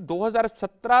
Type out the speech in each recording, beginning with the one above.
2017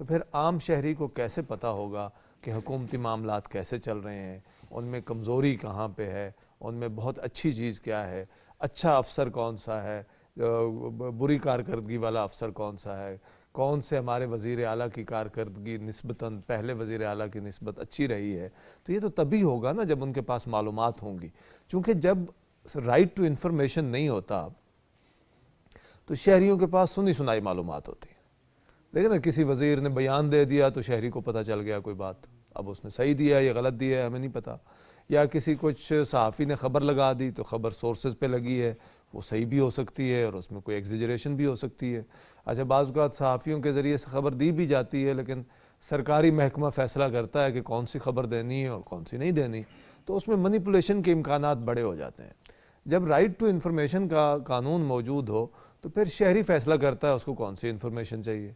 تو پھر عام شہری کو کیسے پتہ ہوگا کہ حکومتی معاملات کیسے چل رہے ہیں، ان میں کمزوری کہاں پہ ہے، ان میں بہت اچھی چیز کیا ہے، اچھا افسر کون سا ہے، بری کارکردگی والا افسر کون سا ہے، کون سے ہمارے وزیر اعلیٰ کی کارکردگی نسبتاً پہلے وزیر اعلیٰ کی نسبت اچھی رہی ہے. تو یہ تو تبھی ہوگا نا جب ان کے پاس معلومات ہوں گی. چونکہ جب رائٹ ٹو انفارمیشن نہیں ہوتا تو شہریوں کے پاس سنی سنائی معلومات ہوتی ہیں. لیکن کسی وزیر نے بیان دے دیا تو شہری کو پتہ چل گیا کوئی بات، اب اس نے صحیح دیا ہے یا غلط دیا ہے ہمیں نہیں پتہ. یا کسی کچھ صحافی نے خبر لگا دی تو خبر سورسز پہ لگی ہے، وہ صحیح بھی ہو سکتی ہے اور اس میں کوئی ایگزیجریشن بھی ہو سکتی ہے. اچھا بعض اوقات صحافیوں کے ذریعے سے خبر دی بھی جاتی ہے لیکن سرکاری محکمہ فیصلہ کرتا ہے کہ کون سی خبر دینی ہے اور کون سی نہیں دینی، تو اس میں منیپولیشن کے امکانات بڑے ہو جاتے ہیں. جب رائٹ ٹو انفارمیشن کا قانون موجود ہو تو پھر شہری فیصلہ کرتا ہے اس کو کون سی انفارمیشن چاہیے.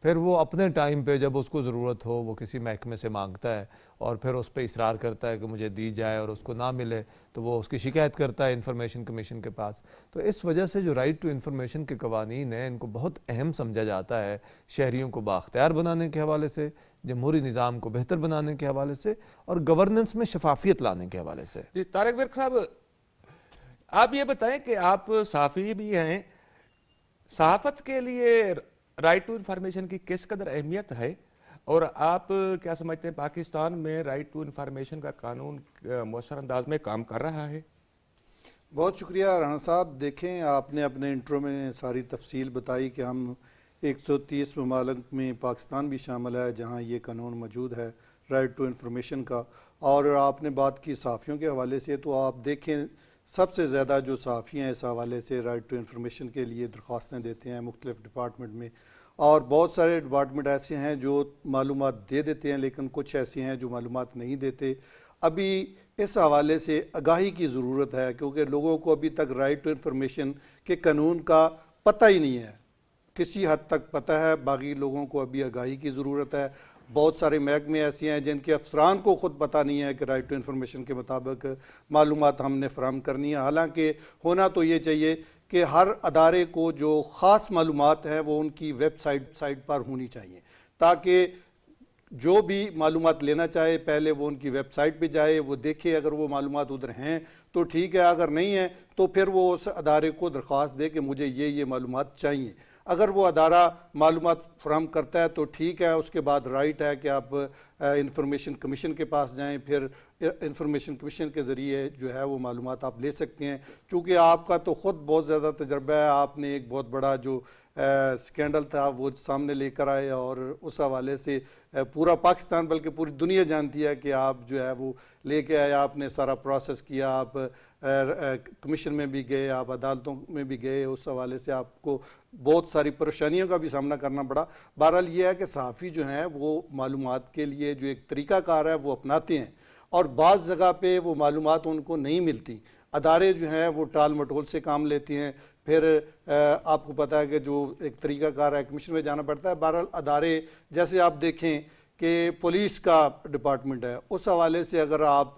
پھر وہ اپنے ٹائم پہ جب اس کو ضرورت ہو وہ کسی محکمے سے مانگتا ہے اور پھر اس پہ اصرار کرتا ہے کہ مجھے دی جائے، اور اس کو نہ ملے تو وہ اس کی شکایت کرتا ہے انفارمیشن کمیشن کے پاس. تو اس وجہ سے جو رائٹ ٹو انفارمیشن کے قوانین ہیں ان کو بہت اہم سمجھا جاتا ہے شہریوں کو بااختیار بنانے کے حوالے سے، جمہوری نظام کو بہتر بنانے کے حوالے سے، اور گورننس میں شفافیت لانے کے حوالے سے. جی طارق ورک صاحب، آپ یہ بتائیں کہ آپ صحافی بھی ہیں، صحافت کے لیے رائٹ ٹو انفارمیشن کی کس قدر اہمیت ہے، اور آپ کیا سمجھتے ہیں پاکستان میں رائٹ ٹو انفارمیشن کا قانون مؤثر انداز میں کام کر رہا ہے؟ بہت شکریہ رانا صاحب. دیکھیں آپ نے اپنے انٹرو میں ساری تفصیل بتائی کہ ہم 130 ممالک میں پاکستان بھی شامل ہے جہاں یہ قانون موجود ہے رائٹ ٹو انفارمیشن کا. اور آپ نے بات کی صحافیوں کے حوالے سے، تو آپ دیکھیں سب سے زیادہ جو صحافی ہیں اس حوالے سے رائٹ ٹو انفارمیشن کے لیے درخواستیں دیتے ہیں مختلف ڈپارٹمنٹ میں. اور بہت سارے ڈپارٹمنٹ ایسے ہیں جو معلومات دے دیتے ہیں لیکن کچھ ایسے ہیں جو معلومات نہیں دیتے. ابھی اس حوالے سے آگاہی کی ضرورت ہے کیونکہ لوگوں کو ابھی تک رائٹ ٹو انفارمیشن کے قانون کا پتہ ہی نہیں ہے. کسی حد تک پتہ ہے، باقی لوگوں کو ابھی آگاہی کی ضرورت ہے. بہت سارے محکمے ایسے ہیں جن کے افسران کو خود پتہ نہیں ہے کہ رائٹ ٹو انفارمیشن کے مطابق معلومات ہم نے فراہم کرنی ہے. حالانکہ ہونا تو یہ چاہیے کہ ہر ادارے کو جو خاص معلومات ہیں وہ ان کی ویب سائٹ پر ہونی چاہیے، تاکہ جو بھی معلومات لینا چاہے پہلے وہ ان کی ویب سائٹ پہ جائے، وہ دیکھے اگر وہ معلومات ادھر ہیں تو ٹھیک ہے، اگر نہیں ہیں تو پھر وہ اس ادارے کو درخواست دے کہ مجھے یہ معلومات چاہیے. اگر وہ ادارہ معلومات فراہم کرتا ہے تو ٹھیک ہے، اس کے بعد رائٹ ہے کہ آپ انفارمیشن کمیشن کے پاس جائیں، پھر انفارمیشن کمیشن کے ذریعے جو ہے وہ معلومات آپ لے سکتے ہیں. چونکہ آپ کا تو خود بہت زیادہ تجربہ ہے، آپ نے ایک بہت بڑا جو سکینڈل تھا وہ سامنے لے کر آئے، اور اس حوالے سے پورا پاکستان بلکہ پوری دنیا جانتی ہے کہ آپ جو ہے وہ لے کے آئے، آپ نے سارا پروسیس کیا، آپ کمیشن میں بھی گئے، آپ عدالتوں میں بھی گئے، اس حوالے سے آپ کو بہت ساری پریشانیوں کا بھی سامنا کرنا پڑا. بہرحال یہ ہے کہ صحافی جو ہیں وہ معلومات کے لیے جو ایک طریقہ کار ہے وہ اپناتے ہیں، اور بعض جگہ پہ وہ معلومات ان کو نہیں ملتی. ادارے جو ہیں وہ ٹال مٹول سے کام لیتے ہیں، پھر آپ کو پتہ ہے کہ جو ایک طریقہ کار ہے کمیشن میں جانا پڑتا ہے. بہرحال ادارے جیسے آپ دیکھیں کہ پولیس کا ڈپارٹمنٹ ہے، اس حوالے سے اگر آپ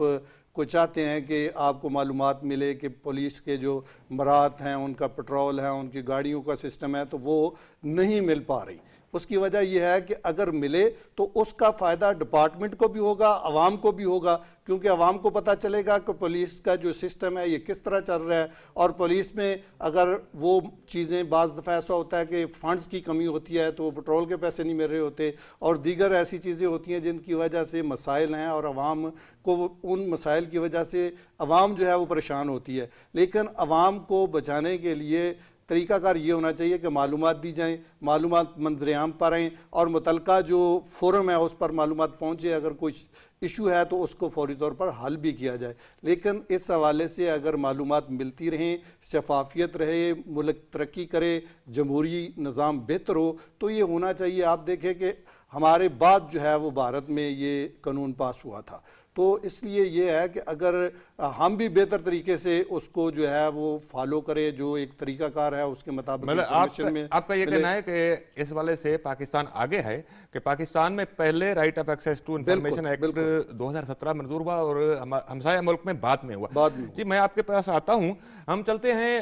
کو چاہتے ہیں کہ آپ کو معلومات ملے کہ پولیس کے جو مرات ہیں، ان کا پٹرول ہے، ان کی گاڑیوں کا سسٹم ہے، تو وہ نہیں مل پا رہی. اس کی وجہ یہ ہے کہ اگر ملے تو اس کا فائدہ ڈپارٹمنٹ کو بھی ہوگا، عوام کو بھی ہوگا، کیونکہ عوام کو پتہ چلے گا کہ پولیس کا جو سسٹم ہے یہ کس طرح چل رہا ہے. اور پولیس میں اگر وہ چیزیں بعض دفعہ ایسا ہوتا ہے کہ فنڈز کی کمی ہوتی ہے تو پٹرول کے پیسے نہیں مل رہے ہوتے، اور دیگر ایسی چیزیں ہوتی ہیں جن کی وجہ سے مسائل ہیں، اور عوام کو ان مسائل کی وجہ سے عوام جو ہے وہ پریشان ہوتی ہے. لیکن عوام کو بچانے کے لیے طریقہ کار یہ ہونا چاہیے کہ معلومات دی جائیں، معلومات منظر عام پر آئیں، اور متعلقہ جو فورم ہے اس پر معلومات پہنچے. اگر کوئی ایشو ہے تو اس کو فوری طور پر حل بھی کیا جائے. لیکن اس حوالے سے اگر معلومات ملتی رہیں، شفافیت رہے، ملک ترقی کرے، جمہوری نظام بہتر ہو، تو یہ ہونا چاہیے. آپ دیکھیں کہ ہمارے بعد جو ہے وہ بھارت میں یہ قانون پاس ہوا تھا، تو اس لیے یہ ہے کہ اگر ہم بھی بہتر طریقے سے اس کو جو ہے وہ فالو کریں، جو ایک طریقہ کار ہے اس کے مطابق انفارمیشن میں. آپ کا یہ کہنا ہے کہ اس والے سے پاکستان آگے ہے کہ پاکستان میں پہلے right of access to information act 2017 منظور ہوا اور ہمسایہ ملک میں بعد میں ہوا. جی میں آپ کے پاس آتا ہوں. ہم چلتے ہیں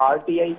RTI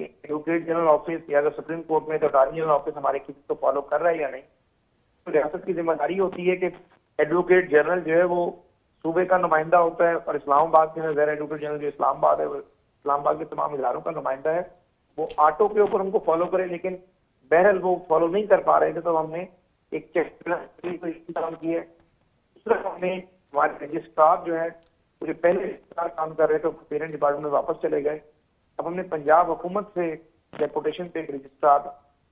کہ ایڈوکیٹ جنرل آفس یا اگر سپریم کورٹ میں تو اٹارنی جنرل آفس ہمارے کسی کو فالو کر رہا ہے یا نہیں. تو ریاست کی ذمہ داری ہوتی ہے کہ ایڈوکیٹ جنرل جو ہے وہ صوبے کا نمائندہ ہوتا ہے، اور اسلام آباد کے زیر ایڈوکیٹ جنرل جو اسلام آباد ہے، وہ اسلام آباد کے تمام اداروں کا نمائندہ ہے، وہ آٹو کے اوپر ہم کو فالو کرے. لیکن بہرحال وہ فالو نہیں کر پا رہے تھے، تو ہم نے ایک چیک انتظام کی ہے. دوسرا ہم نے ہمارے رجسٹرار جو ہے وہ جو پہلے رجسٹرار کام کر رہے تھے پیرنٹ ڈپارٹمنٹ میں واپس چلے گئے. اب ہم نے پنجاب حکومت سے ڈیپوٹیشن پہ ایک رجسٹرار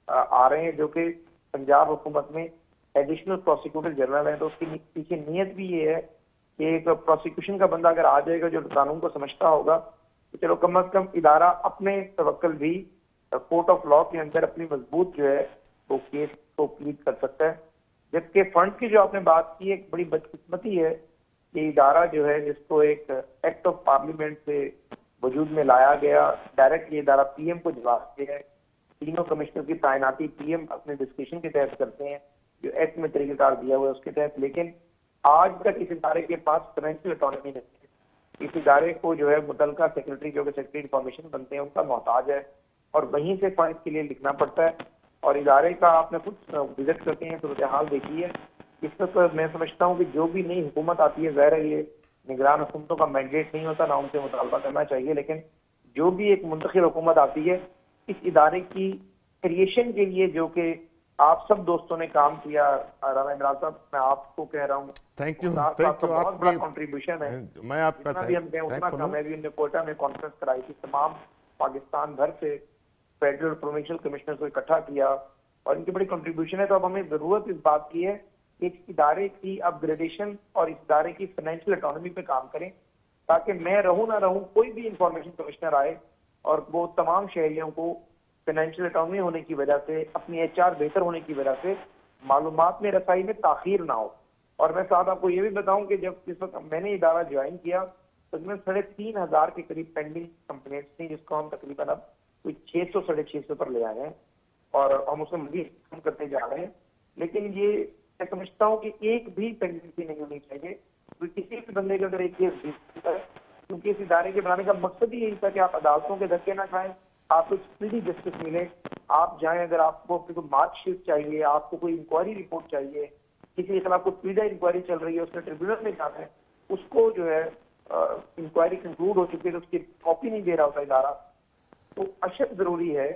آ رہے ہیں جو کہ پنجاب حکومت میں ایڈیشنل پروسیکیوٹر جنرل ہے. تو اس کی پیچھے نیت بھی یہ ہے کہ ایک پروسیکیوشن کا بندہ اگر آ جائے گا جو قانون کو سمجھتا ہوگا تو چلو کم از کم ادارہ اپنے توکل بھی کورٹ آف لا کے اندر اپنی مضبوط جو ہے وہ کیس کو پلیڈ کر سکتا ہے. جبکہ فنڈ کی جو آپ نے بات کی ایک بڑی بدقسمتی ہے کہ ادارہ جو ہے جس کو ایک ایکٹ آف پارلیمنٹ سے وجود میں لایا گیا، ڈائریکٹ یہ ادارہ پی ایم کو جواب دیا ہے. تینوں کمشنر کی تعیناتی پی ایم اپنے ڈسکشن کے تحت کرتے ہیں جو ایکٹ میں طریقہ کار دیا ہوا ہے اس کے تحت. لیکن آج تک اس ادارے کے پاس فائنینشیل اٹانومی نہیں ہے. اس ادارے کو جو ہے متعلقہ سیکرٹری جو کہ سیکرٹری انفارمیشن بنتے ہیں ان کا محتاج ہے، اور وہیں سے فنڈ کے لیے لکھنا پڑتا ہے. اور ادارے کا آپ نے خود وزٹ کرتے ہیں صورتحال دیکھی ہے. اس وقت میں سمجھتا ہوں کہ جو بھی نئی حکومت آتی ہے، ظاہر ہے یہ نگران حکومتوں کا مینڈیٹ نہیں ہوتا، نہ ان سے مطالبہ کرنا چاہیے، لیکن جو بھی ایک منتخب حکومت آتی ہے اس ادارے کی کریشن کے لیے جو کہ آپ سب دوستوں نے کام کیا، رانا عمران صاحب میں آپ کو کہہ رہا ہوں تھینک یو عمران صاحب کا بہت بڑا کنٹریبیوشن ہے. میں آپ کا جتنا بھی ہم کہیں اتنا کم ہے. بھی ہم نے کوئٹہ میں کانفرنس کرائی تھی، تمام پاکستان بھر سے فیڈرل پروونشل کمشنر کو اکٹھا کیا اور ان کی بڑی کنٹریبیوشن ہے. تو اب ہمیں ضرورت اس بات کی ہے کہ اس ادارے کی اپ گریڈیشن اور اس ادارے کی فائنینشیل اٹانومی پہ کام کریں، تاکہ میں رہوں نہ رہوں کوئی بھی انفارمیشن کمشنر آئے اور وہ تمام شہریوں کو فائنینشیل اٹانومی ہونے کی وجہ سے، اپنی ایچ آر بہتر ہونے کی وجہ سے معلومات میں رسائی میں تاخیر نہ ہو. اور میں ساتھ آپ کو یہ بھی بتاؤں کہ جب اس وقت میں نے ادارہ جوائن کیا تو اس میں 3,500 کے قریب پینڈنگ کمپلینٹس تھیں، جس کو ہم تقریباً اب کوئی 600 650 پر لے آئے ہیں اور ہم اسے مزید کم کرتے جا رہے ہیں. لیکن یہ میں سمجھتا ہوں کہ ایک بھی پینڈنسی نہیں ہونی چاہیے. کسی بھی بندے کا اگر ایک کیس ہوتا ہے، کیونکہ اس ادارے کے بنانے کا مقصد ہی یہی تھا کہ آپ عدالتوں کے دھکے نہ کھائیں، آپ کو اسپیڈی جسٹس ملے. آپ جائیں، اگر آپ کو کوئی مارک شیٹ چاہیے، آپ کو کوئی انکوائری رپورٹ چاہیے، کسی کے خلاف کوئی اسپیڈی انکوائری چل رہی ہے، اس نے ٹریبیونل میں جانا ہے، اس کو جو ہے انکوائری کنکلوڈ ہو چکی ہے تو اس کی کاپی نہیں دے رہا ہوتا ادارہ. تو اشد ضروری ہے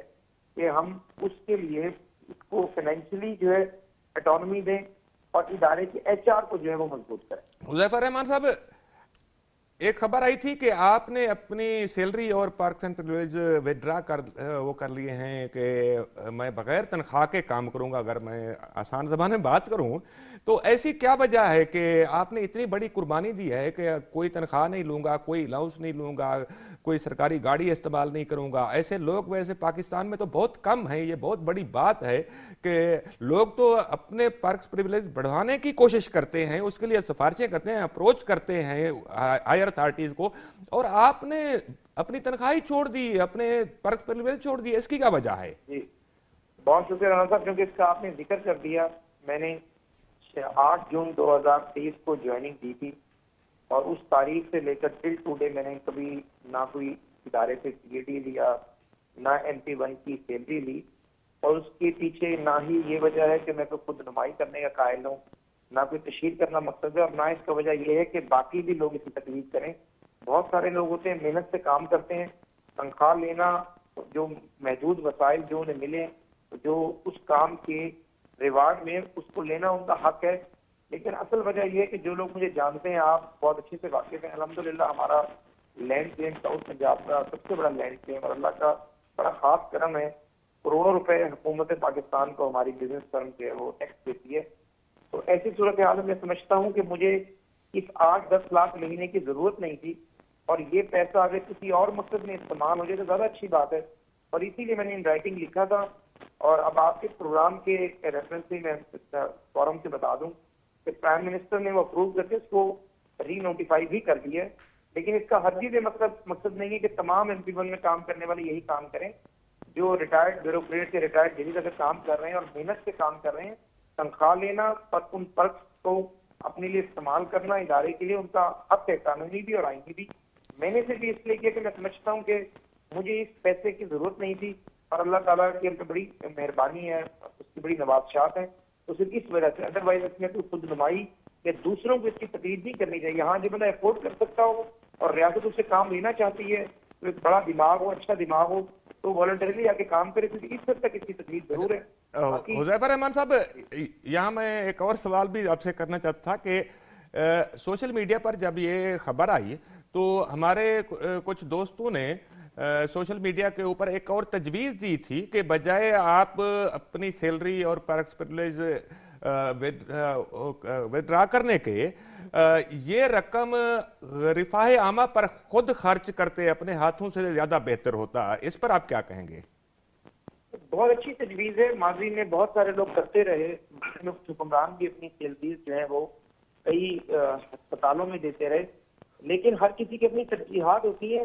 کہ ہم اس کے لیے اس کو فائنینشلی جو ہے اٹانومی دیں اور ادارے کے ایچ آر کو جو ہے وہ مضبوط کریں. حذیفہ رحمان صاحب، ایک خبر آئی تھی کہ آپ نے اپنی سیلری اور پارکس اینڈ پریویلیج وڈرا کر لیے ہیں کہ میں بغیر تنخواہ کے کام کروں گا. اگر میں آسان زبان میں بات کروں تو ایسی کیا وجہ ہے کہ آپ نے اتنی بڑی قربانی دی ہے کہ کوئی تنخواہ نہیں لوں گا، کوئی الاؤنس نہیں لوں گا، کوئی سرکاری گاڑی استعمال نہیں کروں گا؟ ایسے لوگ ویسے پاکستان میں تو بہت کم ہیں. یہ بہت بڑی بات ہے کہ لوگ تو اپنے پارکس پریویلیج بڑھانے کی کوشش کرتے ہیں، اس کے لیے سفارشیں کرتے ہیں، اپروچ کرتے ہیں ہائر اتھارٹیز کو، اور آپ نے اپنی تنخواہ چھوڑ دی، اپنے پارکس پریویلیج چھوڑ دی. اس کی کیا وجہ ہے؟ جی بہت شکریہ رانا صاحب، کیونکہ اس کا آپ نے ذکر کر دیا. میں نے 8 جون 2023 کو جوائننگ دی تھی اور اس تاریخ سے لے کر ٹل ٹوڈے میں نے کبھی نہ کوئی ادارے سے ٹی اے ڈی لیا، نہ MP1 کی سیلری لی. اور اس کے پیچھے نہ ہی یہ وجہ ہے کہ میں کوئی خود نمائی کرنے کا قائل ہوں، نہ کوئی تشہیر کرنا مقصد ہے، اور نہ اس کا وجہ یہ ہے کہ باقی بھی لوگ اسی تکلیف کریں. بہت سارے لوگ ہوتے ہیں محنت سے کام کرتے ہیں، تنخواہ لینا، جو محدود وسائل جو انہیں ملے، جو اس کام کے ریوارڈ میں اس کو لینا ان کا حق ہے. لیکن اصل وجہ یہ ہے کہ جو لوگ مجھے جانتے ہیں، آپ بہت اچھے سے واقف ہیں، الحمدللہ ہمارا لینڈ کلیم ساؤتھ پنجاب کا سب سے بڑا لینڈ کلیم، اور اللہ کا بڑا خاص کرم ہے، کروڑوں روپے حکومت پاکستان کو ہماری بزنس فرم جو ہے وہ ٹیکس دیتی ہے. تو ایسی صورتحال میں سمجھتا ہوں کہ مجھے اس 8-10 لاکھ مہینے کی ضرورت نہیں تھی، اور یہ پیسہ اگر کسی اور مقصد میں استعمال ہو جائے تو زیادہ اچھی بات ہے. اور اسی لیے میں نے ان رائٹنگ لکھا تھا. اور اب آپ کے پروگرام کے ریفرنس سے میں فورم سے بتا دوں کہ پرائم منسٹر نے وہ اپروو کر کے اس کو ری نوٹیفائی بھی کر دیا ہے. لیکن اس کا ہرگز یہ مقصد نہیں ہے کہ تمام MP1 میں کام کرنے والے یہی کام کریں. جو ریٹائرڈ بیوروکریٹ سے ریٹائرڈ جدید اگر کام کر رہے ہیں اور محنت سے کام کر رہے ہیں، تنخواہ لینا پر ان پرکس کو اپنے لیے استعمال کرنا ادارے کے لیے ان کا حق ہے، قانونی بھی اور آئینی بھی. میں نے صرف اس لیے کیا کہ میں سمجھتا ہوں کہ مجھے اس پیسے کی ضرورت نہیں تھی اور اللہ تعالیٰ کی ہم پہ بڑی مہربانی ہے, اس کی بڑی نوازشات ہیں, تو صرف اس وجہ سے, ادروائز اس میں کوئی خود نمائی کہ دوسروں کو اس کی تقلید نہیں کرنی چاہیے. یہاں جو بندہ افورڈ کر سکتا ہو اور ریاست اس سے کام لینا چاہتی ہے, تو ایک بڑا دماغ ہو, اچھا دماغ ہو, تو والنٹریلی آ کے کام کرے, کیونکہ اس حد تک اس کی تقلید ضرور ہے. حذیفہ رحمان صاحب, یہاں میں ایک اور سوال بھی آپ سے کرنا چاہتا تھا کہ سوشل میڈیا پر جب یہ خبر آئی تو ہمارے کچھ دوستوں نے سوشل میڈیا کے اوپر ایک اور تجویز دی تھی کہ بجائے آپ اپنی سیلری اور پیکس پریولیج ودرا کرنے کے یہ رقم رفاہ عامہ پر خود خرچ کرتے اپنے ہاتھوں سے زیادہ بہتر ہوتا. اس پر آپ کیا کہیں گے؟ بہت اچھی تجویز ہے, ماضی میں بہت سارے لوگ کرتے رہے, حکمران بھی اپنی سیلریز جو ہیں وہ کئی ہسپتالوں میں دیتے رہے, لیکن ہر کسی کی اپنی ترجیحات ہوتی ہیں.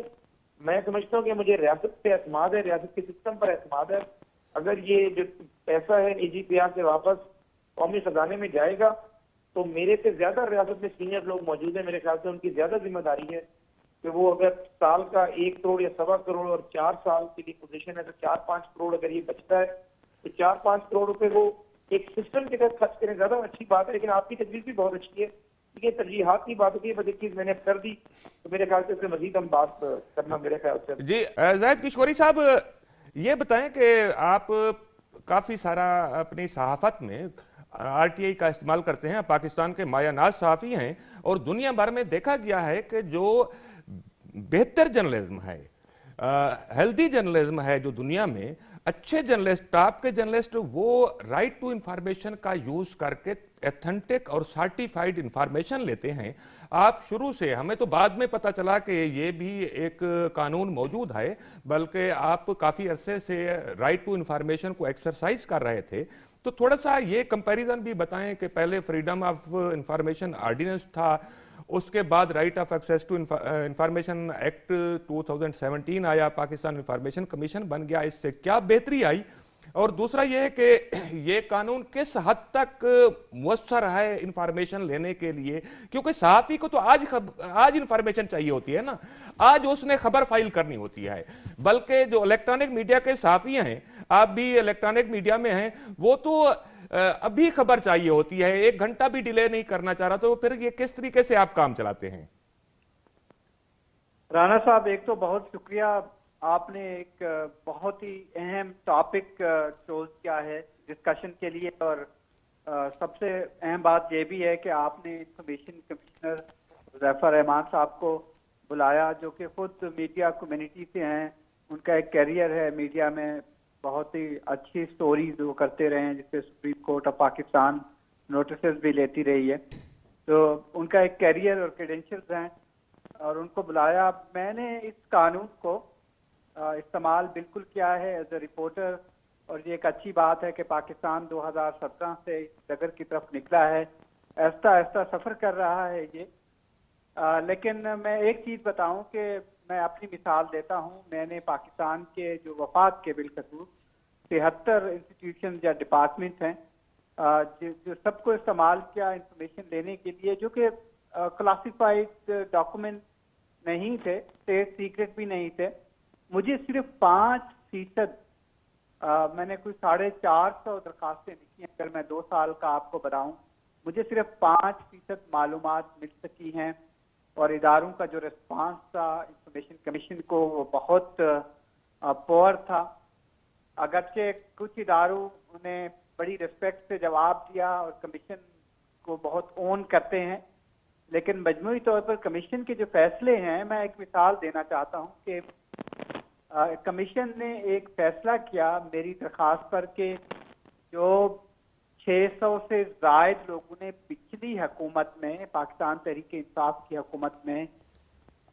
میں سمجھتا ہوں کہ مجھے ریاست پہ اعتماد ہے, ریاست کے سسٹم پر اعتماد ہے. اگر یہ جو پیسہ ہے EGPR سے واپس قومی خزانے میں جائے گا تو میرے سے زیادہ ریاست میں سینئر لوگ موجود ہیں, میرے خیال سے ان کی زیادہ ذمہ داری ہے کہ وہ اگر سال کا 1 کروڑ یا 1.25 کروڑ اور 4 سال کی پوزیشن ہے تو 4-5 کروڑ اگر یہ بچتا ہے تو 4-5 کروڑ روپے وہ ایک سسٹم کے تحت خرچ کریں, زیادہ اچھی بات ہے. لیکن آپ کی تجویز بھی بہت اچھی ہے, یہ ترجیحات کی بات ہوتی ہے, بس ایک چیز میں نے کر دی تو میرے خیال سے اس سے مزید ہم بات کرنا میرے خیال سے. جی زاہد کشوری صاحب, یہ بتائیں کہ آپ کافی سارا اپنی صحافت میں RTI کا استعمال کرتے ہیں, پاکستان کے مایہ ناز صحافی ہیں, اور دنیا بھر میں دیکھا گیا ہے کہ جو بہتر جرنلزم ہے, ہیلدی جرنلزم ہے جو دنیا میں, اچھے جرنلسٹ, ٹاپ کے جرنلسٹ, وہ رائٹ ٹو انفارمیشن کا یوز کر کے ایتھنٹک اور سرٹیفائیڈ انفارمیشن لیتے ہیں. آپ شروع سے, ہمیں تو بعد میں پتہ چلا کہ یہ بھی ایک قانون موجود ہے, بلکہ آپ کافی عرصے سے رائٹ ٹو انفارمیشن کو ایکسرسائز کر رہے تھے, تو تھوڑا سا یہ کمپیریزن بھی بتائیں کہ پہلے فریڈم آف انفارمیشن آرڈیننس تھا, اس کے بعد right of access to information act 2017 آیا, پاکستان انفارمیشن کمیشن بن گیا, اس سے کیا بہتری آئی, اور دوسرا یہ ہے کہ یہ قانون کس حد تک مؤثر ہے انفارمیشن لینے کے لیے, کیونکہ صحافی کو تو آج انفارمیشن چاہیے ہوتی ہے نا, آج اس نے خبر فائل کرنی ہوتی ہے, بلکہ جو الیکٹرانک میڈیا کے صحافی ہیں, آپ بھی الیکٹرانک میڈیا میں ہیں, وہ تو ابھی خبر چاہیے ہوتی ہے, 1 گھنٹہ بھی ڈیلے نہیں کرنا چاہ رہا, تو پھر یہ کس طریقے سے آپ کام چلاتے ہیں؟ رانا صاحب, ایک تو بہت شکریہ, آپ نے ایک بہت ہی اہم ٹاپک چوز کیا ہے ڈسکشن کے لیے, اور سب سے اہم بات یہ بھی ہے کہ آپ نے انفارمیشن کمشنر حذیفہ رحمان صاحب کو بلایا, جو کہ خود میڈیا کمیونٹی سے ہیں, ان کا ایک کیریئر ہے میڈیا میں, بہت ہی اچھی سٹوریز وہ کرتے رہے ہیں, جس سے supreme court of Pakistan notices بھی لیتی رہی ہے, تو ان کا ایک کیریئر اور کریڈینشلز ہیں, اور ان کو بلایا. میں نے اس قانون کو استعمال بالکل کیا ہے ایز اے رپورٹر, اور یہ ایک اچھی بات ہے کہ پاکستان 2017 سے اس ڈگر کی طرف نکلا ہے, ایسا ایسا سفر کر رہا ہے یہ. لیکن میں ایک چیز بتاؤں کہ میں اپنی مثال دیتا ہوں, میں نے پاکستان کے جو وفات کے بالخصوص 73 انسٹیٹیوشن یا ڈپارٹمنٹ ہیں جو سب کو استعمال کیا انفارمیشن لینے کے لیے, جو کہ کلاسیفائڈ ڈاکومنٹ نہیں تھے, اسٹیٹ سیکرٹ بھی نہیں تھے. مجھے صرف 5% میں نے کوئی 450 درخواستیں لکھی ہیں, اگر میں 2 سال کا آپ کو بتاؤں, مجھے صرف 5% معلومات مل سکی ہیں, اور اداروں کا جو ریسپانس تھا انفارمیشن کمیشن کو وہ بہت پور تھا. اگرچہ کچھ اداروں نے بڑی ریسپیکٹ سے جواب دیا اور کمیشن کو بہت اون کرتے ہیں, لیکن مجموعی طور پر کمیشن کے جو فیصلے ہیں, میں ایک مثال دینا چاہتا ہوں کہ کمیشن نے ایک فیصلہ کیا میری درخواست پر کہ جو 600 سے زائد لوگوں نے پچھلی حکومت میں, پاکستان تحریک انصاف کی حکومت میں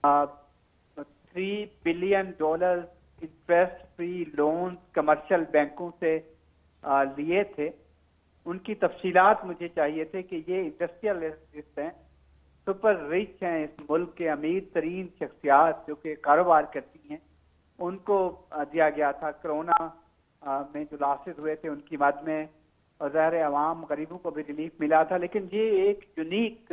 $3 billion interest free loans commercial بینکوں سے لیے تھے, ان کی تفصیلات مجھے چاہیے تھے کہ یہ انڈسٹریلسٹ ہیں, سپر ریچ ہیں, اس ملک کے امیر ترین شخصیات جو کہ کاروبار کرتی ہیں, ان کو دیا گیا تھا. کرونا میں جو لاسز ہوئے تھے ان کی مد میں, اور ظاہر عوام غریبوں کو بھی ریلیف ملا تھا. لیکن یہ ایک یونیک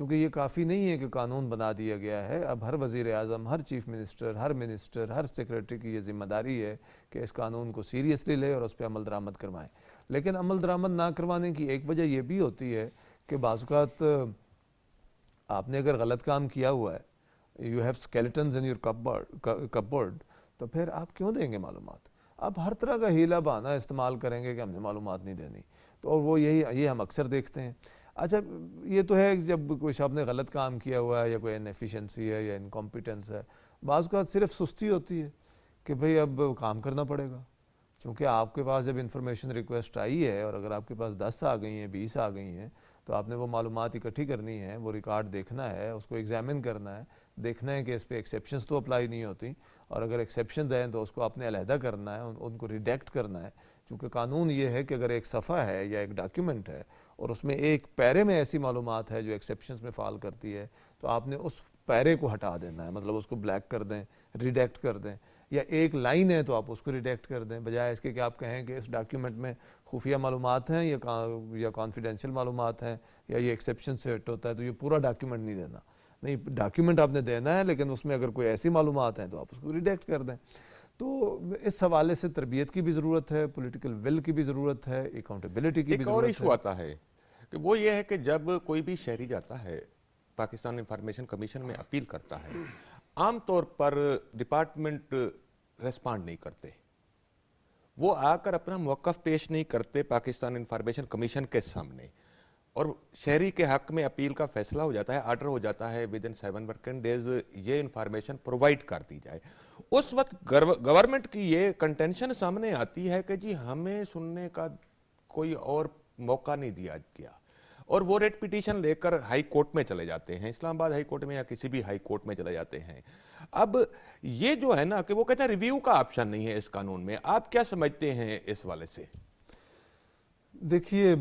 چونکہ یہ کافی نہیں ہے کہ قانون بنا دیا گیا ہے، اب ہر وزیر اعظم، ہر چیف منسٹر، ہر سیکریٹری کی یہ ذمہ داری ہے کہ اس قانون کو سیریسلی لے اور اس پہ عمل درآمد کروائیں۔ لیکن عمل درآمد نہ کروانے کی ایک وجہ یہ بھی ہوتی ہے کہ بعض اوقات آپ نے اگر غلط کام کیا ہوا ہے، you have skeletons in your cupboard، تو پھر آپ کیوں دیں گے معلومات؟ آپ ہر طرح کا ہیلا بہانہ استعمال کریں گے کہ ہم نے معلومات نہیں دینی، تو اور وہ یہ ہم اکثر دیکھتے ہیں۔ اچھا یہ تو ہے جب کوئی شخص نے غلط کام کیا ہوا ہے یا کوئی انیفیشنسی ہے یا انکمپیٹنس ہے، بعض اوقات صرف سستی ہوتی ہے کہ بھئی اب کام کرنا پڑے گا، چونکہ آپ کے پاس جب انفارمیشن ریکویسٹ آئی ہے اور اگر آپ کے پاس 10 آ گئی ہیں، 20 آ گئی ہیں، تو آپ نے وہ معلومات اکٹھی کرنی ہے، وہ ریکارڈ دیکھنا ہے، اس کو ایگزامن کرنا ہے، دیکھنا ہے کہ اس پہ ایکسیپشنز تو اپلائی نہیں ہوتی، اور اگر ایکسیپشنز ہیں تو اس کو آپ نے علیحدہ کرنا ہے، ان کو ریڈیکٹ کرنا ہے، چونکہ قانون یہ ہے کہ اگر ایک صفحہ ہے یا ایک ڈاکیومنٹ ہے اور اس میں ایک پیرے میں ایسی معلومات ہے جو ایکسیپشنز میں فال کرتی ہے، تو آپ نے اس پیرے کو ہٹا دینا ہے، مطلب اس کو بلیک کر دیں، ریڈیکٹ کر دیں، یا ایک لائن ہے تو آپ اس کو ریڈیکٹ کر دیں، بجائے اس کے کہ آپ کہیں کہ اس ڈاکیومنٹ میں خفیہ معلومات ہیں یا کانفیڈینشیل معلومات ہیں یا یہ ایکسیپشن سے ہٹ ہوتا ہے، تو یہ پورا ڈاکیومنٹ نہیں دینا، نہیں ڈاکیومنٹ آپ نے دینا ہے، لیکن اس میں اگر کوئی ایسی معلومات ہیں تو آپ اس کو ریڈیکٹ کر دیں۔ تو اس حوالے سے تربیت کی بھی ضرورت ہے، پولیٹیکل ول کی بھی ضرورت ہے، اکاؤنٹیبلٹی کی بھی ایک اور ضرورت ایشو آتا ہے کہ وہ یہ ہے کہ جب کوئی بھی شہری جاتا ہے پاکستان انفارمیشن کمیشن میں اپیل کرتا ہے، عام طور پر ڈپارٹمنٹ ریسپانڈ نہیں کرتے، وہ آ کر اپنا موقف پیش نہیں کرتے پاکستان انفارمیشن کمیشن کے سامنے، اور شہری کے حق میں اپیل کا فیصلہ ہو جاتا ہے، آرڈر ہو جاتا ہے ود ان 7 ورکنگ ڈیز یہ انفارمیشن پرووائڈ کر دی جائے۔ اس وقت گورنمنٹ کی یہ کنٹینشن سامنے آتی ہے کہ جی ہمیں سننے کا کوئی اور موقع نہیں دیا گیا، اور وہ ریٹ پیٹیشن لے کر ہائی کورٹ میں چلے جاتے ہیں، اسلام آباد ہائی کورٹ میں یا کسی بھی ہائی کورٹ میں چلے جاتے ہیں۔ اب یہ جو ہے نا کہ وہ کہتا ہے ریویو کا آپشن نہیں ہے اس قانون میں، آپ کیا سمجھتے ہیں اس والے سے؟ دیکھیے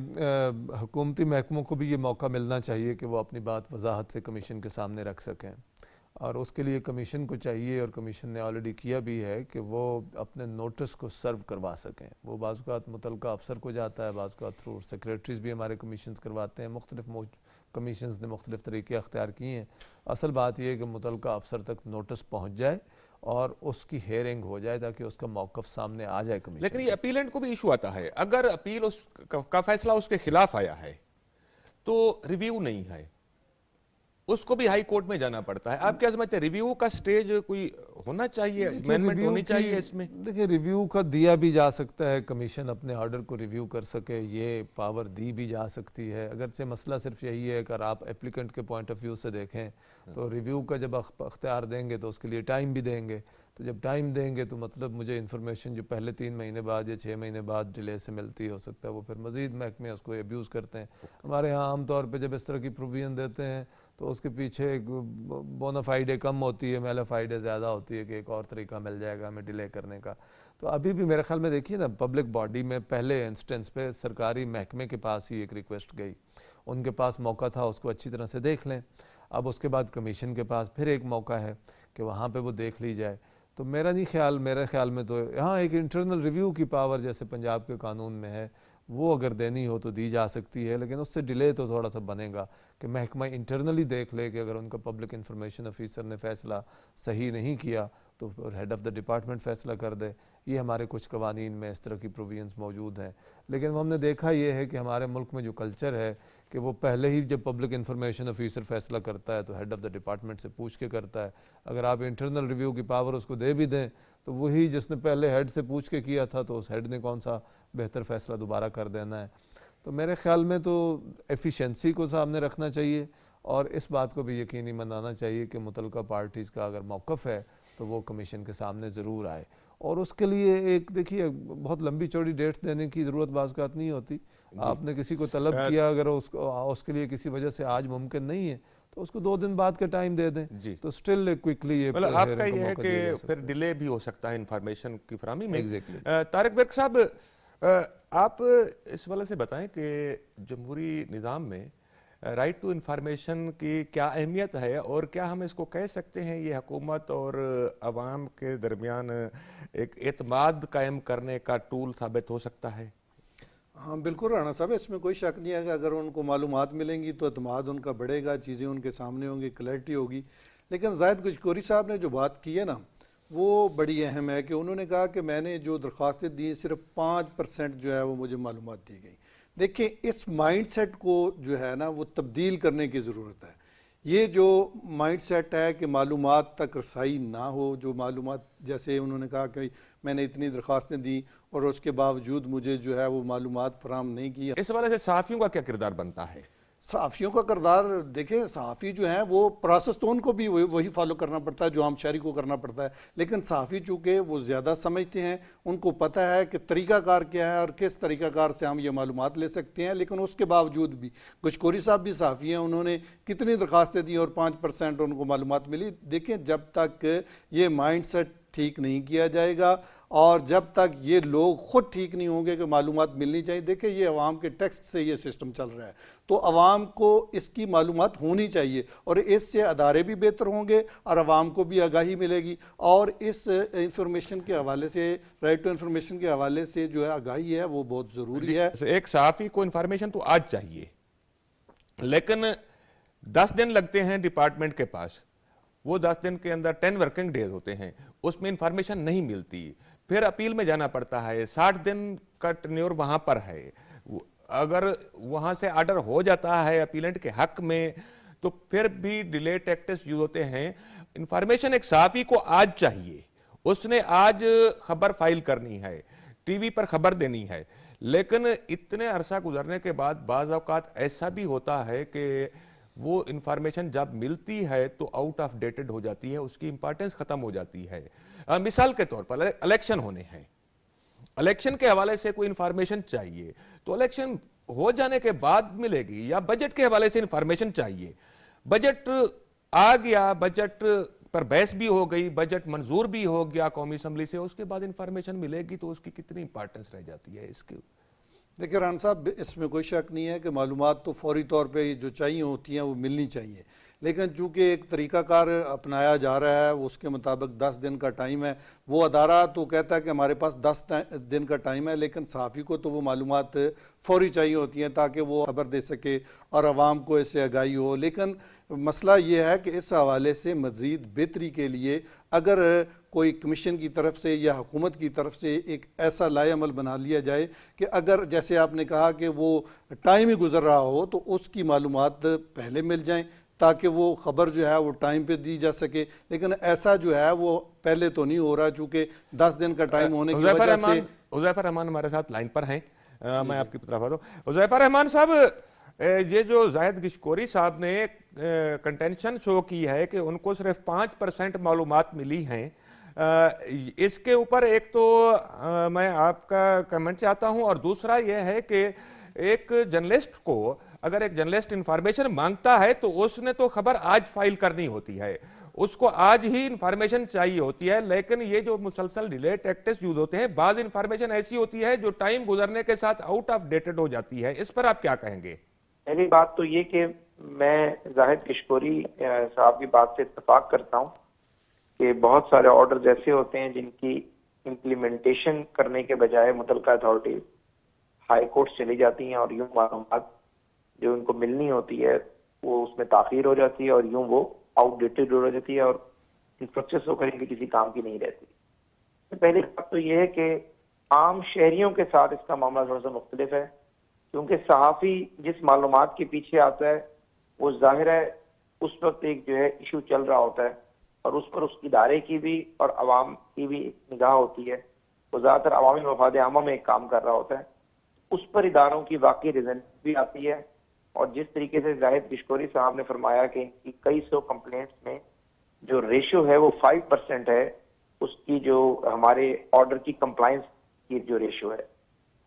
حکومتی محکموں کو بھی یہ موقع ملنا چاہیے کہ وہ اپنی بات وضاحت سے کمیشن کے سامنے رکھ سکیں، اور اس کے لیے کمیشن کو چاہیے، اور کمیشن نے آلریڈی کیا بھی ہے، کہ وہ اپنے نوٹس کو سرو کروا سکیں۔ وہ بعض اوقات متعلقہ افسر کو جاتا ہے، بعض اوقات تھرو سیکریٹریز بھی ہمارے کمیشنز کرواتے ہیں، مختلف کمیشنز نے مختلف طریقے اختیار کیے ہیں۔ اصل بات یہ ہے کہ متعلقہ افسر تک نوٹس پہنچ جائے اور اس کی ہیئرنگ ہو جائے تاکہ اس کا موقف سامنے آ جائے کمیشن۔ لیکن یہ اپیلنٹ کو بھی ایشو آتا ہے، اگر اپیل اس کا فیصلہ اس کے خلاف آیا ہے تو ریویو نہیں ہے، اس کو بھی ہائی کورٹ میں جانا پڑتا ہے۔ آپ کیا سمجھتے ہیں ریویو کا سٹیج کوئی ہونا چاہیے، امینڈمنٹ ہونی چاہیے اس میں؟ دیکھیں ریویو کا دیا بھی جا سکتا ہے، کمیشن اپنے آرڈر کو ریویو کر سکے، یہ پاور دی بھی جا سکتی ہے، اگرچہ مسئلہ صرف یہی ہے کہ اگر آپ اپلیکنٹ کے پوائنٹ آف ویو سے دیکھیں تو ریویو کا جب اختیار دیں گے تو اس کے لیے ٹائم بھی دیں گے، تو جب ٹائم دیں گے تو مطلب مجھے انفارمیشن جو پہلے 3 مہینے بعد یا 6 مہینے بعد ڈیلے سے ملتی ہو سکتا ہے وہ پھر مزید محکمے اس کو ایبیوز کرتے ہیں۔ ہمارے ہاں عام طور پہ جب اس طرح کی پروویژن دیتے ہیں تو اس کے پیچھے ایک بونافائیڈے کم ہوتی ہے، میلافائیڈے زیادہ ہوتی ہے کہ ایک اور طریقہ مل جائے گا ہمیں ڈیلے کرنے کا۔ تو ابھی بھی میرے خیال میں دیکھیے نا، پبلک باڈی میں پہلے انسٹنس پہ سرکاری محکمے کے پاس ہی ایک ریکویسٹ گئی، ان کے پاس موقع تھا اس کو اچھی طرح سے دیکھ لیں، اب اس کے بعد کمیشن کے پاس پھر ایک موقع ہے کہ وہاں پہ وہ دیکھ لی جائے۔ تو میرے خیال میں تو یہاں ایک انٹرنل ریویو کی پاور جیسے پنجاب کے قانون میں ہے، وہ اگر دینی ہو تو دی جا سکتی ہے، لیکن اس سے ڈیلے تو تھوڑا سا بنے گا کہ محکمہ انٹرنلی دیکھ لے کہ اگر ان کا پبلک انفارمیشن آفیسر نے فیصلہ صحیح نہیں کیا تو ہیڈ آف دا ڈپارٹمنٹ فیصلہ کر دے۔ یہ ہمارے کچھ قوانین میں اس طرح کی پروویژنز موجود ہیں، لیکن ہم نے دیکھا یہ ہے کہ ہمارے ملک میں جو کلچر ہے کہ وہ پہلے ہی جب پبلک انفارمیشن آفیسر فیصلہ کرتا ہے تو ہیڈ آف دا ڈپارٹمنٹ سے پوچھ کے کرتا ہے۔ اگر آپ انٹرنل ریویو کی پاور اس کو دے بھی دیں تو وہی جس نے پہلے ہیڈ سے پوچھ کے کیا تھا تو اس ہیڈ نے کون سا بہتر فیصلہ دوبارہ کر دینا ہے۔ تو میرے خیال میں تو ایفیشنسی کو سامنے رکھنا چاہیے، اور اس بات کو بھی یقینی بنانا چاہیے کہ متعلقہ پارٹیز کا اگر موقف ہے تو وہ کمیشن کے سامنے ضرور آئے، اور اس کے لیے ایک دیکھیے بہت لمبی چوڑی ڈیٹس دینے کی ضرورت بعض اوقات نہیں ہوتی۔ آپ نے کسی کو طلب کیا، اگر اس کے لیے کسی وجہ سے آج ممکن نہیں ہے تو اس کو 2 دن بعد کا ٹائم دے دیں، تو سٹل کوئکلی یہ آپ کا یہ ہے کہ پھر ڈیلے بھی ہو سکتا ہے انفارمیشن کی فراہمی میں۔ طارق برق صاحب، آپ اس والے سے بتائیں کہ جمہوری نظام میں رائٹ ٹو انفارمیشن کی کیا اہمیت ہے، اور کیا ہم اس کو کہہ سکتے ہیں یہ حکومت اور عوام کے درمیان ایک اعتماد قائم کرنے کا ٹول ثابت ہو سکتا ہے؟ ہاں بالکل رانا صاحب، اس میں کوئی شک نہیں ہے کہ اگر ان کو معلومات ملیں گی تو اعتماد ان کا بڑھے گا، چیزیں ان کے سامنے ہوں گی، کلیئرٹی ہوگی. لیکن زاہد گجکوری صاحب نے جو بات کی ہے نا وہ بڑی اہم ہے کہ انہوں نے کہا کہ میں نے جو درخواستیں دی صرف 5% جو ہے وہ مجھے معلومات دی گئی. دیکھیں اس مائنڈ سیٹ کو جو ہے نا وہ تبدیل کرنے کی ضرورت ہے. یہ جو مائنڈ سیٹ ہے کہ معلومات تک رسائی نہ ہو، جو معلومات جیسے انہوں نے کہا کہ میں نے اتنی درخواستیں دی اور اس کے باوجود مجھے جو ہے وہ معلومات فراہم نہیں کی. اس حوالے سے صحافیوں کا کیا کردار بنتا ہے؟ صحافیوں کا کردار دیکھیں، صحافی جو ہیں وہ پروسیس تو ان کو بھی وہی فالو کرنا پڑتا ہے جو عام شہری کو کرنا پڑتا ہے، لیکن صحافی چونکہ وہ زیادہ سمجھتے ہیں، ان کو پتہ ہے کہ طریقہ کار کیا ہے اور کس طریقہ کار سے ہم یہ معلومات لے سکتے ہیں. لیکن اس کے باوجود بھی گجکوری صاحب بھی صحافی ہیں، انہوں نے کتنی درخواستیں دی اور 5% ان کو معلومات ملی. دیکھیں جب تک یہ مائنڈ سیٹ ٹھیک نہیں کیا جائے گا اور جب تک یہ لوگ خود ٹھیک نہیں ہوں گے کہ معلومات ملنی چاہیے. دیکھیں یہ عوام کے ٹیکس سے یہ سسٹم چل رہا ہے، تو عوام کو اس کی معلومات ہونی چاہیے اور اس سے ادارے بھی بہتر ہوں گے اور عوام کو بھی آگاہی ملے گی. اور اس انفارمیشن کے حوالے سے، رائٹ ٹو انفارمیشن کے حوالے سے جو ہے آگاہی ہے وہ بہت ضروری ہے. ایک صحافی کو انفارمیشن تو آج چاہیے، لیکن 10 دن لگتے ہیں ڈپارٹمنٹ کے پاس. وہ 10 دن کے اندر 10 ورکنگ ڈیز ہوتے ہیں، اس میں انفارمیشن نہیں ملتی، پھر اپیل میں جانا پڑتا ہے. 60 دن کا ٹینیور وہاں پر ہے. اگر وہاں سے آرڈر ہو جاتا ہے اپیلنٹ کے حق میں تو پھر بھی ڈیلے ٹیکٹس یوز ہوتے ہیں. انفارمیشن ایک صحافی کو آج چاہیے، اس نے آج خبر فائل کرنی ہے، ٹی وی پر خبر دینی ہے. لیکن اتنے عرصہ گزرنے کے بعد بعض اوقات ایسا بھی ہوتا ہے کہ وہ انفارمیشن جب ملتی ہے تو آؤٹ آف ڈیٹڈ ہو جاتی ہے، اس کی امپارٹنس ختم ہو جاتی ہے. مثال کے طور پر الیکشن ہونے ہیں، الیکشن کے حوالے سے کوئی انفارمیشن چاہیے تو الیکشن ہو جانے کے بعد ملے گی. یا بجٹ کے حوالے سے انفارمیشن چاہیے، بجٹ آ گیا، بجٹ پر بحث بھی ہو گئی، بجٹ منظور بھی ہو گیا قومی اسمبلی سے، اس کے بعد انفارمیشن ملے گی تو اس کی کتنی امپارٹنس رہ جاتی ہے. اس کی دیکھیں ران صاحب، اس میں کوئی شک نہیں ہے کہ معلومات تو فوری طور پہ جو چاہیے ہوتی ہیں وہ ملنی چاہیے، لیکن چونکہ ایک طریقہ کار اپنایا جا رہا ہے اس کے مطابق 10 دن کا ٹائم ہے. وہ ادارہ تو کہتا ہے کہ ہمارے پاس 10 دن کا ٹائم ہے، لیکن صحافی کو تو وہ معلومات فوری چاہیے ہوتی ہیں تاکہ وہ خبر دے سکے اور عوام کو اس سے آگاہی ہو. لیکن مسئلہ یہ ہے کہ اس حوالے سے مزید بہتری کے لیے اگر کوئی کمیشن کی طرف سے یا حکومت کی طرف سے ایک ایسا لائحہ عمل بنا لیا جائے کہ اگر جیسے آپ نے کہا کہ وہ ٹائم ہی گزر رہا ہو تو اس کی معلومات پہلے مل جائیں تاکہ وہ خبر جو ہے وہ ٹائم پہ دی جا سکے. لیکن ایسا جو ہے وہ پہلے تو نہیں ہو رہا چونکہ 10 دن کا ٹائم ہونے کی وجہ سے. حذیفہ رحمان ہمارے ساتھ لائن پر ہیں، میں آپ کی طرف آتا ہوں. حذیفہ رحمان صاحب، یہ جو زاہد گجکوری صاحب نے کنٹینشن شو کی ہے کہ ان کو صرف 5% معلومات ملی ہیں، اس کے اوپر ایک تو میں آپ کا کمنٹ چاہتا ہوں، اور دوسرا یہ ہے کہ ایک جرنلسٹ کو اگر ایک جرنلسٹ انفارمیشن مانگتا ہے تو اس نے تو خبر آج فائل کرنی ہوتی ہے، اس کو آج ہی انفارمیشن چاہیے ہوتی ہے. لیکن یہ جو مسلسل ڈیلے ٹیکٹس یوز ہوتے ہیں، بعض انفارمیشن ایسی ہوتی ہے جو ٹائم گزرنے کے ساتھ آؤٹ آف ڈیٹڈ ہو جاتی ہے. اس پر آپ کیا کہیں گے؟ پہلی بات تو یہ کہ میں زاہد گجکوری صاحب کی بات سے اتفاق کرتا ہوں کہ بہت سارے آرڈرز ایسے ہوتے ہیں جن کی امپلیمنٹیشن کرنے کے بجائے متعلقہ اتھارٹیز ہائی کورٹ چلی جاتی ہیں اور یوں معلومات جو ان کو ملنی ہوتی ہے وہ اس میں تاخیر ہو جاتی ہے اور یوں وہ آؤٹ ڈیٹڈ ہو جاتی ہے اور انفراسٹرکچر ہو کر کسی کام کی نہیں رہتی. پہلی بات تو یہ ہے کہ عام شہریوں کے ساتھ اس کا معاملہ تھوڑا سا مختلف ہے، کیونکہ صحافی جس معلومات کے پیچھے آتا ہے وہ ظاہر ہے اس وقت ایک جو ہے ایشو چل رہا ہوتا ہے اور اس پر اس ادارے کی بھی اور عوام کی بھی نگاہ ہوتی ہے. وہ زیادہ تر عوامی مفاد عامہ میں ایک کام کر رہا ہوتا ہے، اس پر اداروں کی واقعی ریزن بھی آتی ہے. اور جس طریقے سے زاہد گجکوری صاحب نے فرمایا کہ کئی سو کمپلینٹس میں جو ریشو ہے وہ 5% ہے اس کی جو ہمارے آرڈر کی کمپلائنس کی جو ریشو ہے.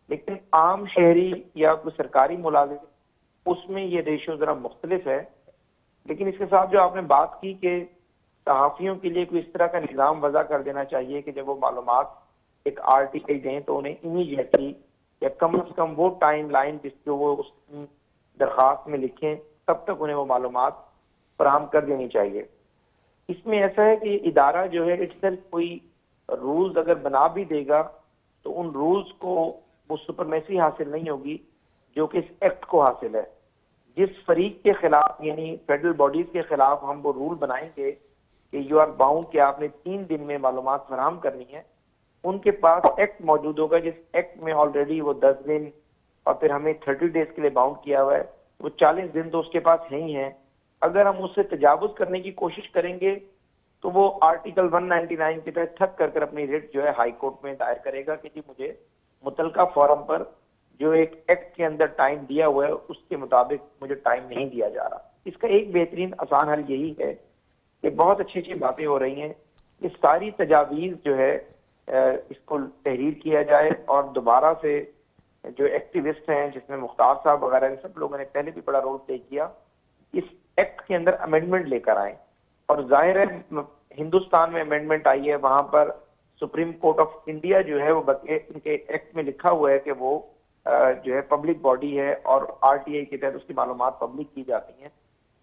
لیکن عام شہری یا کوئی سرکاری ملازم اس میں یہ ریشو ذرا مختلف ہے. لیکن اس کے ساتھ جو آپ نے بات کی کہ صحافیوں کے لیے کوئی اس طرح کا نظام وضع کر دینا چاہیے کہ جب وہ معلومات ایک RTI دیں تو انہیں امیڈیٹلی یا کم از کم وہ ٹائم لائن جس کو وہ اس درخواست میں لکھیں تب تک انہیں وہ معلومات فراہم کر دینی چاہیے. اس میں ایسا ہے کہ ادارہ جو ہے اٹ سیلف کوئی رولز اگر بنا بھی دے گا تو ان رولز کو وہ سپرمیسی حاصل نہیں ہوگی جو کہ اس ایکٹ کو حاصل ہے. جس فریق کے خلاف یعنی فیڈرل باڈیز کے خلاف ہم وہ رول بنائیں گے کہ یو آر باؤنڈ کہ آپ نے 3 دن میں معلومات فراہم کرنی ہے, ان کے پاس ایکٹ موجود ہوگا جس ایکٹ میں آلریڈی وہ 10 دن اور پھر ہمیں 30 ڈیز کے لیے باؤنڈ کیا ہوا ہے, وہ 40 دن تو اس کے پاس ہے ہی ہیں. اگر ہم اس سے تجاوز کرنے کی کوشش کریں گے تو وہ آرٹیکل 199 کے تحت تھک کر اپنی ریٹ جو ہے ہائی کورٹ میں دائر کرے گا کہ جی مجھے متعلقہ فورم پر جو ایک ایکٹ کے اندر ٹائم دیا ہوا ہے اس کے مطابق مجھے ٹائم نہیں دیا جا رہا. اس کا ایک بہترین آسان حل یہی ہے کہ بہت اچھی اچھی باتیں ہو رہی ہیں, یہ ساری تجاویز جو ہے اس کو تحریر کیا جائے اور دوبارہ سے جو ایکٹیوسٹ ہیں جس میں مختار صاحب وغیرہ ان سب لوگوں نے پہلے بھی بڑا رول پلے کیا, اس ایکٹ کے اندر امینڈمنٹ لے کر آئیں. اور ظاہر ہے ہندوستان میں امینڈمنٹ آئی ہے, وہاں پر سپریم کورٹ آف انڈیا جو ہے وہ ان کے ایکٹ میں لکھا ہوا ہے کہ وہ جو ہے پبلک باڈی ہے اور آر ٹی آئی کے تحت اس کی معلومات پبلک کی جاتی ہیں.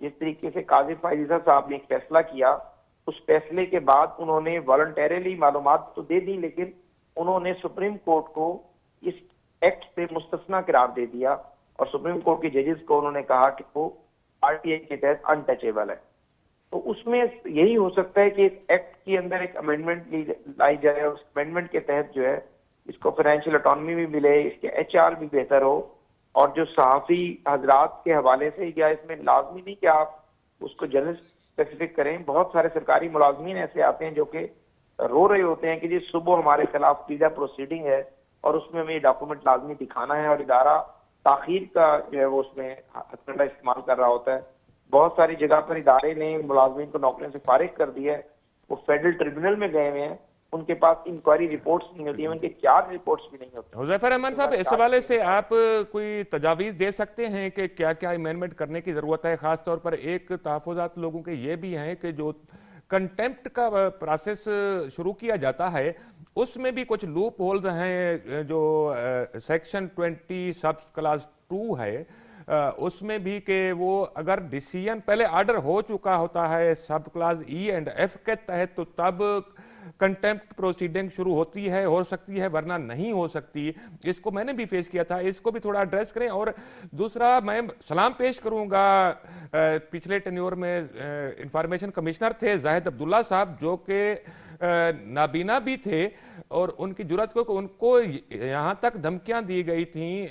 جس طریقے سے قاضی فائزہ صاحب نے ایک فیصلہ کیا, اس فیصلے کے بعد انہوں نے والنٹیرلی معلومات تو دے دی لیکن انہوں نے سپریم کورٹ کو اس ایکٹ سے مستثنا قرار دے دیا اور سپریم کورٹ کے ججز کو انہوں نے کہا کہ وہ آر ٹی آئی کے تحت انٹچیبل ہے. تو اس میں یہی ہو سکتا ہے کہ اس ایکٹ کے اندر ایک امینڈمنٹ لائی جائے اور اس امینڈمنٹ کے تحت جو ہے اس کو فائنینشیل اٹانومی بھی ملے, اس کے ایچ آر بھی بہتر ہو, اور جو صحافی حضرات کے حوالے سے یا اس میں لازمی نہیں کہ آپ اس کو جنرل اسپیسیفک کریں, بہت سارے سرکاری ملازمین ایسے آتے ہیں جو کہ رو رہے ہوتے ہیں کہ جی صبح ہمارے خلاف پیڈا پروسیڈنگ ہے اور اس میں ہمیں یہ ڈاکومنٹ لازمی دکھانا ہے, اور ادارہ تاخیر کا جو ہے وہ اس میں ہتھکڑا استعمال کر رہا ہوتا ہے. بہت ساری جگہ پر ادارے نے ملازمین کو نوکریوں سے فارغ کر دیا ہے, وہ فیڈرل ٹریبونل میں گئے ہوئے ہیں, ان کے پاس انکوائری رپورٹس نہیں ہوتی ہیں, ان کے چارج رپورٹس بھی نہیں ہوتے. حذیفہ رحمان صاحب, اس حوالے سے آپ کوئی تجاویز دے سکتے ہیں کہ کیا کیا امینڈمنٹ کرنے کی ضرورت ہے؟ خاص طور پر ایک تحفظات لوگوں کے یہ بھی ہیں کہ جو کنٹیمپٹ کا پروسیس شروع کیا جاتا ہے اس میں بھی کچھ لوپ ہولز ہیں, جو سیکشن 20 سب کلاس 2 ہے اس میں بھی کہ وہ اگر ڈیسیژن پہلے آرڈر ہو چکا ہوتا ہے sub class E and F کے تحت تو تب کنٹیمپٹ پروسیڈنگ شروع ہوتی ہے, ہو سکتی ہے, ورنہ نہیں ہو سکتی. اس کو میں نے بھی فیس کیا تھا, اس کو بھی تھوڑا ایڈریس کریں. اور دوسرا میں سلام پیش کروں گا پچھلے ٹینیور میں انفارمیشن کمشنر تھے زاہد عبداللہ صاحب, جو کہ نابینا بھی تھے, اور ان کی جرات کو ان کو یہاں تک دھمکیاں دی گئی تھیں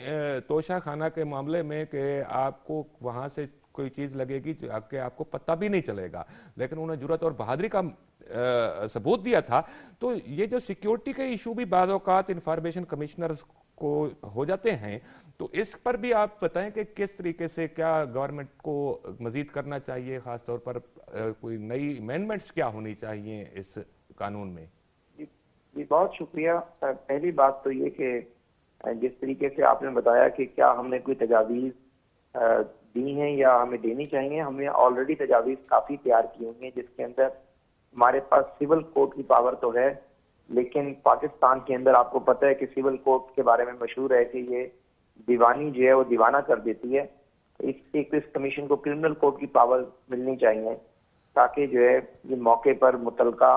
توشہ خانہ کے معاملے میں کہ آپ کو وہاں سے کوئی چیز لگے گی کہ آپ کو پتہ بھی نہیں چلے گا, لیکن انہوں نے جرات اور بہادری کا ثبوت دیا تھا. تو یہ جو سیکیورٹی کے ایشو بھی بعض اوقات انفارمیشن کمشنرز کو ہو جاتے ہیں, تو اس پر بھی آپ بتائیں کہ کس طریقے سے کیا گورنمنٹ کو مزید کرنا چاہیے, خاص طور پر کوئی نئی امینڈمنٹس کیا ہونی چاہیے اس قانون میں؟ جی بہت شکریہ. پہلی بات تو یہ کہ جس طریقے سے آپ نے بتایا کہ کیا ہم نے کوئی تجاویز دی ہیں یا ہمیں دینی چاہیے, ہم نے آلریڈی تجاویز کافی تیار کی ہوئی ہیں جس کے اندر ہمارے پاس سول کوڈ کی پاور تو ہے, لیکن پاکستان کے اندر آپ کو پتہ ہے کہ سول کوڈ کے بارے میں مشہور ہے کہ یہ دیوانی جو ہے وہ دیوانہ کر دیتی ہے. اس کمیشن کو کرمنل کوڈ کی پاور ملنی چاہیے تاکہ جو ہے یہ موقع پر متعلقہ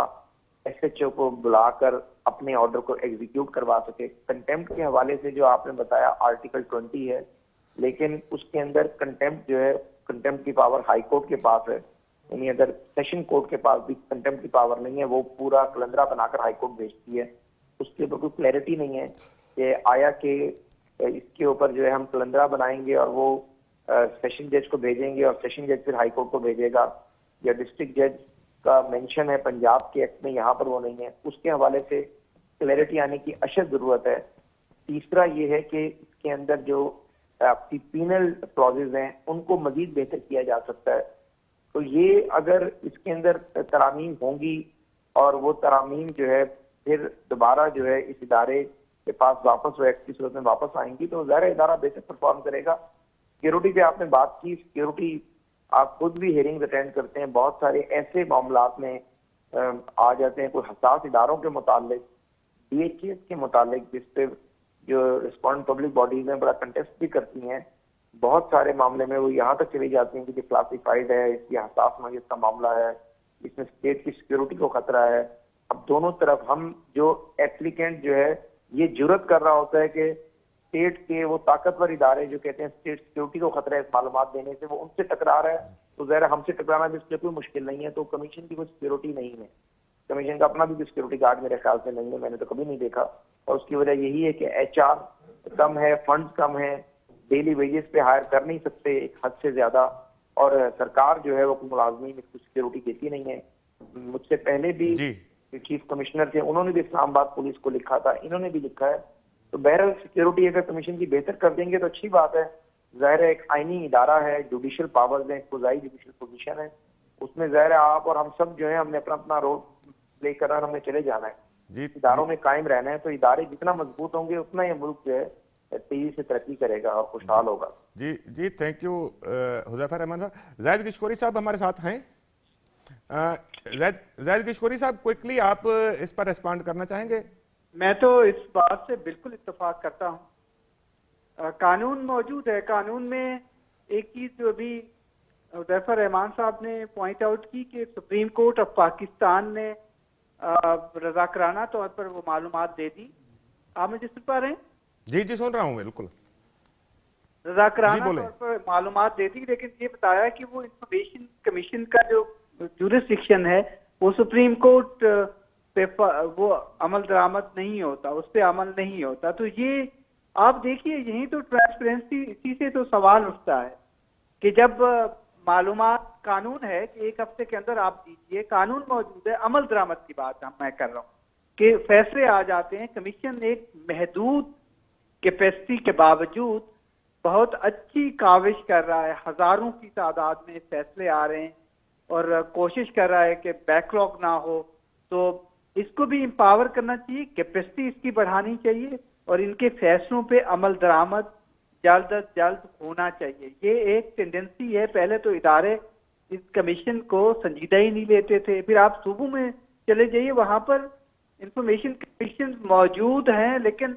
ایس ایچ او کو بلا کر اپنے آرڈر کو ایگزیکیوٹ کروا سکے. کنٹیمپٹ کے حوالے سے جو آپ نے بتایا آرٹیکل 20 ہے, لیکن اس کے اندر کنٹیمپٹ جو ہے کنٹیمپٹ کی پاور ہائی کورٹ کے پاس ہے, یعنی اگر سیشن کورٹ کے پاس بھی کنٹیمپٹ کی پاور نہیں ہے, وہ پورا کلندرا بنا کر ہائی کورٹ بھیجتی ہے. اس کے اوپر کوئی کلیئرٹی نہیں ہے کہ آیا کہ اس کے اوپر جو ہے ہم کلندرا بنائیں گے اور وہ سیشن جج کو بھیجیں گے اور سیشن جج پھر ہائی کورٹ کو بھیجے گا, یا ڈسٹرکٹ جج کا مینشن ہے پنجاب کے ایکٹ میں یہاں پر وہ نہیں ہے. اس کے حوالے سے کلیئرٹی آنے کی اشد ضرورت ہے. تیسرا یہ ہے کہ اس کے اندر جو آپ کی پینل کلازز ہیں ان کو مزید بہتر کیا جا سکتا ہے. تو یہ اگر اس کے اندر ترامیم ہوں گی اور وہ ترامیم جو ہے پھر دوبارہ جو ہے اس ادارے کے پاس واپس وہ ایکٹ کی صورت میں واپس آئیں گی تو ظاہر ادارہ بہتر پرفارم کرے گا. سیکیورٹی پہ آپ نے بات کی, سیکیورٹی آپ خود بھی ہیئرنگ اٹینڈ کرتے ہیں, بہت سارے ایسے معاملات میں آ جاتے ہیں کوئی حساس اداروں کے متعلق, ڈی ایچ ایس کے متعلق, جس پہ جو رسپونڈنٹ پبلک باڈیز ہیں بڑا کنٹیسٹ بھی کرتی ہیں. بہت سارے معاملے میں وہ یہاں تک چلی جاتی ہیں کہ یہ کلاسیفائڈ ہے, اس کی حساس نوعیت کا معاملہ ہے, اس میں اسٹیٹ کی سیکیورٹی کو خطرہ ہے. اب دونوں طرف ہم جو ایپلیکینٹ جو ہے یہ جرت کر رہا ہوتا ہے کہ اسٹیٹ کے وہ طاقتور ادارے جو کہتے ہیں اسٹیٹ سیکیورٹی کو خطرہ ہے اس معلومات دینے سے، وہ ان سے ٹکرا رہا ہے، تو ظاہر ہم سے ٹکرانا بھی اس میں کوئی مشکل نہیں ہے. تو کمیشن کی کوئی سیکیورٹی نہیں ہے، کمیشن کا اپنا بھی سیکیورٹی گارڈ میرے خیال سے نہیں ہے، میں نے تو کبھی نہیں دیکھا. اور اس کی وجہ یہی ہے کہ ایچ آر کم ہے، فنڈز کم ہے، ڈیلی ویجز پہ ہائر کر نہیں سکتے ایک حد سے زیادہ، اور سرکار جو ہے وہ ملازمین اس کو سیکیورٹی دیتی نہیں ہے. مجھ سے پہلے بھی جی چیف کمشنر تھے، انہوں نے بھی اسلام آباد پولیس کو لکھا تھا، انہوں نے بھی لکھا ہے. تو بہرحال سیکیورٹی اگر کمیشن کی بہتر کر دیں گے تو اچھی بات ہے. ظاہر ہے ایک آئینی ادارہ ہے، جوڈیشل پاورز ہیں، قضائی جوڈیشل پوزیشن ہے، اس میں ظاہر ہے آپ اور ہم سب جو ہیں ہم نے اپنا اپنا رول پلے کرنا ہے، ہم نے چلے جانا ہے، جی اداروں میں قائم رہنا ہے. تو ادارے جتنا مضبوط ہوں گے اتنا یہ ملک جو ہے تیزی سے ترقی کرے گا اور خوشحال ہوگا. جی جی تھینک یو حذیفہ رحمان صاحب. زاہد گشکوری صاحب ہمارے ساتھ ہیں. زاہد گشکوری صاحب کوئکلی آپ اس پر ریسپونڈ کرنا چاہیں گے؟ میں تو اس بات سے بالکل اتفاق کرتا ہوں. قانون موجود ہے، قانون میں ایک چیز جو ابھی حذیفہ رحمان صاحب نے پوائنٹ آؤٹ کی کہ سپریم کورٹ آف پاکستان نے رضاکارانہ طور پر وہ معلومات دے دی. آپ مجھے سن پا رہے ہیں؟ جی جی سن رہا ہوں بالکل. رضاکارانہ بولیں. طور پر معلومات دے دی، لیکن یہ بتایا کہ وہ انفارمیشن کمیشن کا جو جورسڈکشن ہے وہ سپریم کورٹ پہ وہ عمل درآمد نہیں ہوتا، اس پہ عمل نہیں ہوتا. تو یہ آپ دیکھیے یہیں تو ٹرانسپیرنسی اسی سے تو سوال اٹھتا ہے کہ جب معلومات قانون ہے کہ ایک ہفتے کے اندر آپ دیجیے، قانون موجود ہے، عمل درآمد کی بات میں کر رہا ہوں کہ فیصلے آ جاتے ہیں. کمیشن ایک محدود کیپیسٹی کے باوجود بہت اچھی کاوش کر رہا ہے، ہزاروں کی تعداد میں فیصلے آ رہے ہیں اور کوشش کر رہا ہے کہ بیک لاگ نہ ہو. تو اس کو بھی امپاور کرنا چاہیے، کیپیسٹی اس کی بڑھانی چاہیے اور ان کے فیصلوں پہ عمل درآمد جلد از جلد ہونا چاہیے. یہ ایک ٹینڈنسی ہے. پہلے تو ادارے اس کمیشن کو سنجیدہ ہی نہیں لیتے تھے. پھر آپ صوبوں میں چلے جائیے، وہاں پر انفارمیشن کمیشن موجود ہیں لیکن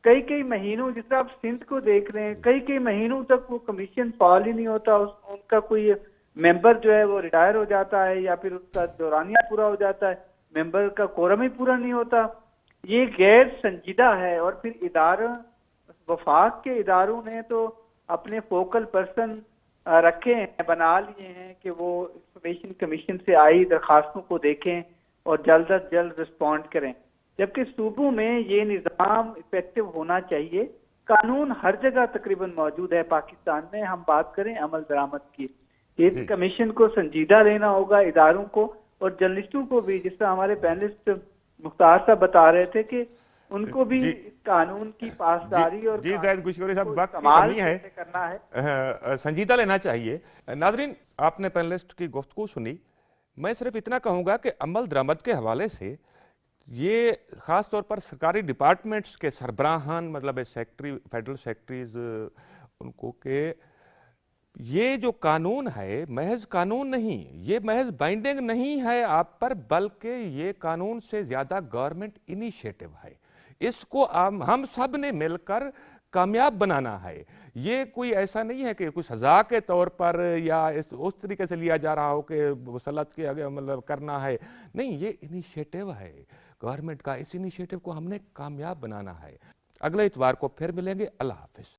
کئی مہینوں، جس طرح آپ سندھ کو دیکھ رہے ہیں، کئی مہینوں تک وہ کمیشن فعال ہی نہیں ہوتا. ان کا کوئی ممبر جو ہے وہ ریٹائر ہو جاتا ہے یا پھر اس کا دورانیہ پورا ہو جاتا ہے، ممبر کا کورم ہی پورا نہیں ہوتا. یہ غیر سنجیدہ ہے. اور پھر ادارہ وفاق کے اداروں نے تو اپنے فوکل پرسن رکھے ہیں، بنا لیے ہیں کہ وہ انفارمیشن کمیشن سے آئی درخواستوں کو دیکھیں اور جلد از جلد رسپونڈ کریں، جبکہ صوبوں میں یہ نظام افیکٹو ہونا چاہیے. قانون ہر جگہ تقریباً موجود ہے پاکستان میں. ہم بات کریں عمل درآمد کی، اس کمیشن کو سنجیدہ لینا ہوگا، اداروں کو اور جرنلسٹوں کو بھی. جس طرح ہمارے پینلسٹ مختار صاحب بتا رہے تھے کہ ان کو بھی قانون کی پاسداری اور جی زاہد گشکوری صاحب وقت کی استعمال کمی ہے، کیسے کرنا ہے سنجیدہ لینا چاہیے. ناظرین آپ نے پینلسٹ کی گفتگو سنی. میں صرف اتنا کہوں گا کہ عمل درآمد کے حوالے سے یہ خاص طور پر سرکاری ڈپارٹمنٹس کے سربراہان، مطلب سیکٹری، فیڈرل سیکٹریز، ان کو کہ یہ جو قانون ہے محض قانون نہیں، یہ محض بائنڈنگ نہیں ہے آپ پر، بلکہ یہ قانون سے زیادہ گورنمنٹ انیشیٹو ہے. اس کو ہم سب نے مل کر کامیاب بنانا ہے. یہ کوئی ایسا نہیں ہے کہ کوئی سزا کے طور پر یا اس طریقے سے لیا جا رہا ہو کہ مسلط کے آگے مطلب کرنا ہے. نہیں، یہ انیشیٹو ہے گورنمنٹ کا. اس انیشیٹو کو ہم نے کامیاب بنانا ہے. اگلے اتوار کو پھر ملیں گے. اللہ حافظ.